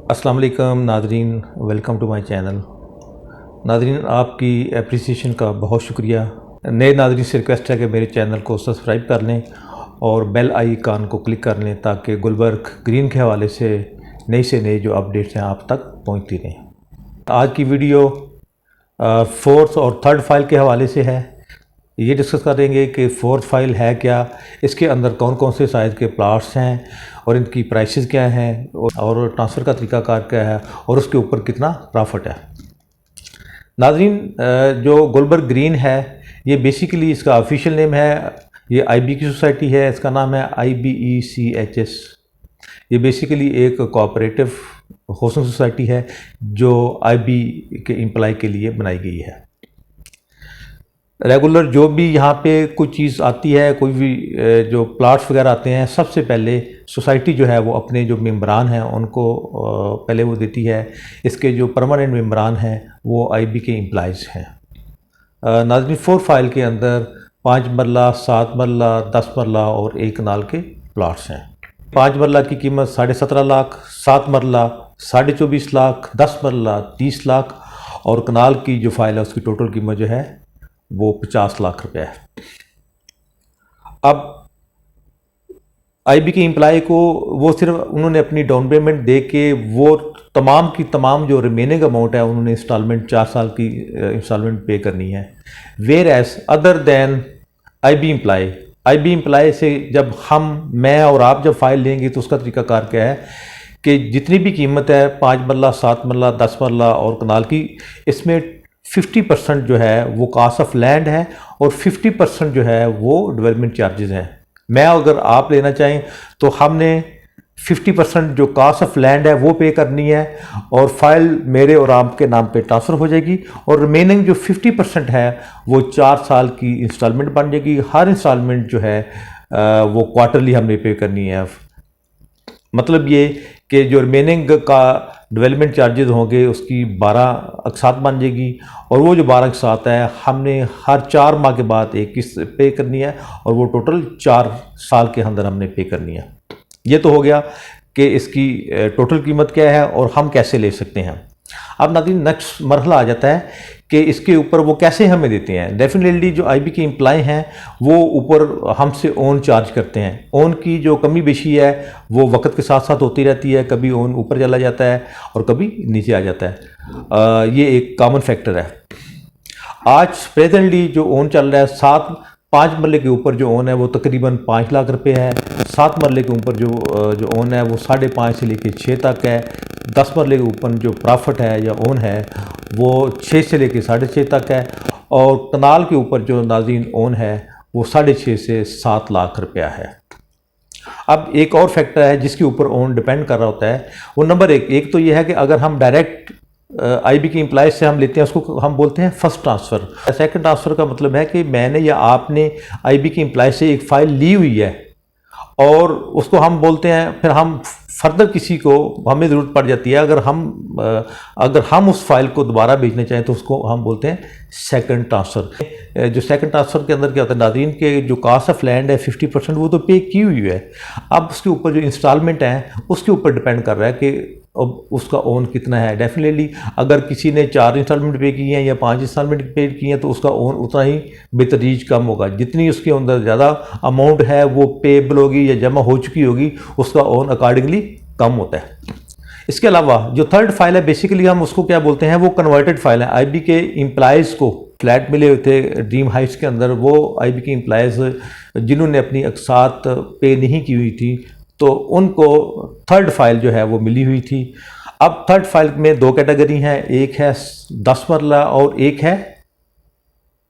अस्सलाम वालेकुम नाज़रीन, वेलकम टू माय चैनल। नाज़रीन, आपकी एप्रिसिएशन का बहुत शुक्रिया। नए नाज़रीन से रिक्वेस्ट है कि मेरे चैनल को सब्सक्राइब कर लें और बेल आइकन को क्लिक कर लें ताकि गुलबर्ग ग्रीन के हवाले से नए जो अपडेट्स हैं आप तक पहुंचती रहें। आज की वीडियो फोर्थ और थर्ड फाइल के हवाले से है। ये डिस्कस करेंगे कि फोर्थ फाइल है क्या, इसके अंदर कौन कौन से साइज़ के प्लाट्स हैं और इनकी प्राइसेस क्या हैं और ट्रांसफ़र का तरीकाकार क्या है और उसके ऊपर कितना प्रॉफिट है। नाज़रीन, जो गुलबर्ग ग्रीन है ये बेसिकली इसका ऑफिशियल नेम है, ये IB की सोसाइटी है, इसका नाम है IBECHS। ये बेसिकली एक कोऑपरेटिव हाउसिंग सोसाइटी है जो IB के एम्प्लॉय के लिए बनाई गई है। रेगुलर जो भी यहाँ पे कुछ चीज़ आती है, कोई भी जो प्लाट्स वगैरह आते हैं, सबसे पहले सोसाइटी जो है वो अपने जो मेंबरान हैं उनको पहले वो देती है। इसके जो परमानेंट मेंबरान हैं वो IB के एम्प्लॉयज़ हैं। नाज़रीन, 4 फाइल के अंदर 5 मरला, 7 मरला, 10 मरला और 1 कनाल के प्लाट्स हैं। 5 मरला की कीमत 17.5 लाख, 7 मरला 24.5 लाख, 10 मरला 30 लाख और कनाल की जो फाइल है उसकी टोटल कीमत जो है वो 50 लाख रुपए है। अब IB के एम्प्लॉय को वो सिर्फ उन्होंने अपनी डाउन पेमेंट दे के वो तमाम की तमाम जो रिमेनिंग अमाउंट है उन्होंने इंस्टॉलमेंट 4 साल की इंस्टॉलमेंट पे करनी है। Whereas other than IB employ से जब मैं और आप जब फाइल लेंगे तो उसका तरीकाकार क्या है कि जितनी भी कीमत है 5 मरला, 7 मरला, 10 मरला और कनाल की, इसमें 50% जो है वो कास्ट ऑफ लैंड है और 50% जो है वो डेवलपमेंट चार्जेस हैं। मैं अगर आप लेना चाहें तो हमने 50% जो कास्ट ऑफ लैंड है वो पे करनी है और फाइल मेरे और आपके नाम पे ट्रांसफ़र हो जाएगी और रिमेनिंग जो 50% है वो 4 साल की इंस्टॉलमेंट बन जाएगी। हर इंस्टॉलमेंट जो है वो क्वार्टरली हमने पे करनी है। मतलब ये कि जो रिमेनिंग का डेवलपमेंट चार्जेस होंगे उसकी 12 अकसात बन जाएगी और वो जो 12 अकसात है हमने हर 4 माह के बाद एक किस्त पे करनी है और वो टोटल 4 साल के अंदर हमने पे करनी है। ये तो हो गया कि इसकी टोटल कीमत क्या है और हम कैसे ले सकते हैं। अब नाज़रीन, नेक्स्ट मरहला आ जाता है कि इसके ऊपर वो कैसे हमें देते हैं। डेफिनेटली जो IB के एम्प्लॉय हैं वो ऊपर हमसे ओन चार्ज करते हैं। ओन की जो कमी बेशी है वो वक्त के साथ साथ होती रहती है, कभी ओन ऊपर चला जाता है और कभी नीचे आ जाता है। ये एक कॉमन फैक्टर है। आज प्रेजेंटली जो ओन चल रहा है 5 मरले के ऊपर जो ओन है वो तकरीबन 5 लाख रुपए है। 7 मरले के ऊपर जो ओन है वो 5.5 से लेकर 6 तक है। 10 मरले के ऊपर जो प्रॉफिट है या ओन है वो 6 से लेकर 6.5 तक है और कनाल के ऊपर जो नाज़रीन ओन है वो 6.5 से 7 लाख रुपया है। अब एक और फैक्टर है जिसके ऊपर ओन डिपेंड कर रहा होता है, वो नंबर एक तो ये है कि अगर हम डायरेक्ट IB के एम्प्लॉय से हम लेते हैं उसको हम बोलते हैं फर्स्ट ट्रांसफ़र। सेकंड ट्रांसफ़र का मतलब है कि मैंने या आपने IB के एम्प्लॉय से एक फ़ाइल ली हुई है और उसको हम बोलते हैं, फिर हम फर्दर किसी को हमें ज़रूरत पड़ जाती है, अगर हम उस फाइल को दोबारा भेजना चाहें तो उसको हम बोलते हैं सेकंड ट्रांसफ़र। जो सेकंड ट्रांसफ़र के अंदर क्या होता है नाज़रीन के जो कास्ट ऑफ लैंड है 50% वो तो पे की हुई है। अब उसके ऊपर जो इंस्टॉलमेंट है उसके ऊपर डिपेंड कर रहा है कि अब उसका ओन कितना है। डेफिनेटली अगर किसी ने 4 इंस्टॉलमेंट पे की हैं या 5 इंस्टॉलमेंट पे की हैं तो उसका ओन उतना ही बेतदरीज कम होगा। जितनी उसके अंदर ज़्यादा अमाउंट है वो पेबल होगी या जमा हो चुकी होगी, उसका ओन अकॉर्डिंगली कम होता है। इसके अलावा जो थर्ड फाइल है बेसिकली हम उसको क्या बोलते हैं, वो कन्वर्टेड फाइल है। IB के एम्प्लॉयज़ को फ्लैट मिले हुए थे ड्रीम हाइट्स के अंदर, वो IB के एम्प्लॉयज़ जिन्होंने अपनी अकसात पे नहीं की हुई थी तो उनको थर्ड फाइल जो है वो मिली हुई थी। अब थर्ड फाइल में 2 कैटेगरी हैं, एक है 10 मरला और एक है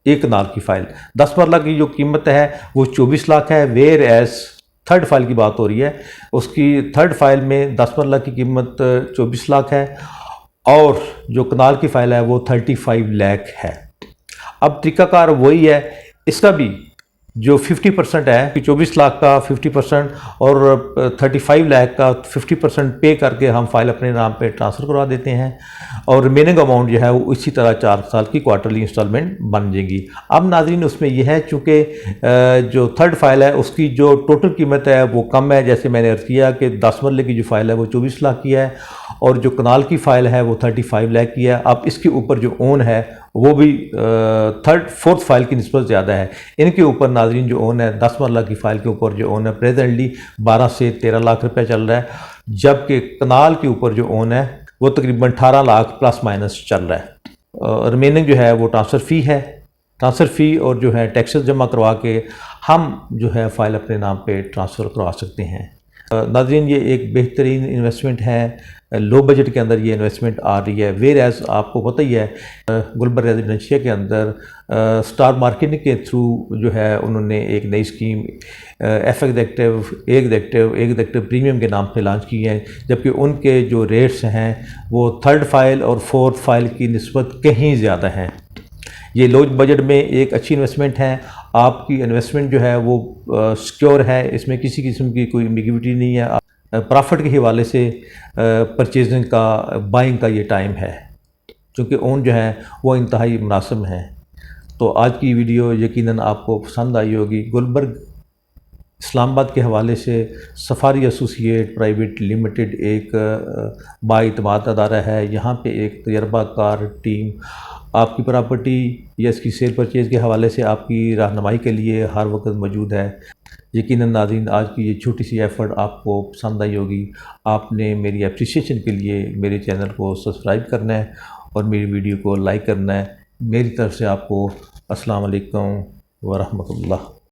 1 कनाल की फाइल। 10 मरला की जो कीमत है वो 24 लाख है। वेयर एज थर्ड फाइल की बात हो रही है, उसकी थर्ड फाइल में 10 मरला की कीमत 24 लाख है और जो कनाल की फाइल है वो 35 लाख है। अब तरीकाकार वही है, इसका भी जो 50% है, 24 लाख का 50% और 35 लाख का 50% पे करके हम फाइल अपने नाम पे ट्रांसफ़र करवा देते हैं और रिमेनिंग अमाउंट जो है वो इसी तरह 4 साल की क्वार्टरली इंस्टॉलमेंट बन जाएगी। अब नाज़रीन उसमें यह है चूँकि जो थर्ड फाइल है उसकी जो टोटल कीमत है वो कम है, जैसे मैंने अर्ज़ किया कि 10 मरले की जो फ़ाइल है वो 24 लाख की है और जो कनाल की फ़ाइल है वो 35 लाख की है। अब इसके ऊपर जो ओन है वो भी फोर्थ फाइल की निस्बत ज़्यादा है। इनके ऊपर नाज़रीन जो ओन है 10 मरला की फ़ाइल के ऊपर जो ओन है प्रेजेंटली 12 से 13 लाख रुपए चल रहा है, जबकि कनाल के ऊपर जो ओन है वो तकरीबन 18 लाख प्लस माइनस चल रहा है। रिमेनिंग जो है वो ट्रांसफ़र फ़ी है, ट्रांसफ़र फ़ी और जो है टैक्सेस जमा करवा के हम जो है फ़ाइल अपने नाम पे ट्रांसफ़र करवा सकते हैं। नाज़रीन ये एक बेहतरीन इन्वेस्टमेंट है, लो बजट के अंदर ये इन्वेस्टमेंट आ रही है। वेयर एज़ आपको पता ही है गुलबर रेजिडेंशिया के अंदर स्टार मार्केटिंग के थ्रू जो है उन्होंने एक नई स्कीम एफ एग्जेक्टिव प्रीमियम के नाम पे लॉन्च की है, जबकि उनके जो रेट्स हैं वो थर्ड फाइल और फोर्थ फाइल की निस्बत कहीं ज़्यादा हैं। ये लो बजट में एक अच्छी इन्वेस्टमेंट है। आपकी इन्वेस्टमेंट जो है वो सिक्योर है, इसमें किसी किस्म की कोई एम्बिग्विटी नहीं है। प्रॉफिट के हवाले से परचेजिंग का बाइंग का ये टाइम है, क्योंकि ओन जो है वो इंतहाई मुनासिब है। तो आज की वीडियो यकीनन आपको पसंद आई होगी। गुलबर्ग इस्लामाबाद के हवाले से सफारी एसोसिएट प्राइवेट लिमिटेड एक बाइतमाद अदारा है। यहाँ पे एक तजर्बाकार टीम आपकी प्रॉपर्टी या इसकी सेल परचेज़ के हवाले से आपकी रहनुमाई के लिए हर वक्त मौजूद है। यकीनन नाज़रीन आज की ये छोटी सी एफ़र्ट आपको पसंद आई होगी। आपने मेरी एप्रिसिएशन के लिए मेरे चैनल को सब्सक्राइब करना है और मेरी वीडियो को लाइक करना है। मेरी तरफ से आपको अस्सलाम वालेकुम व रहमतुल्लाह।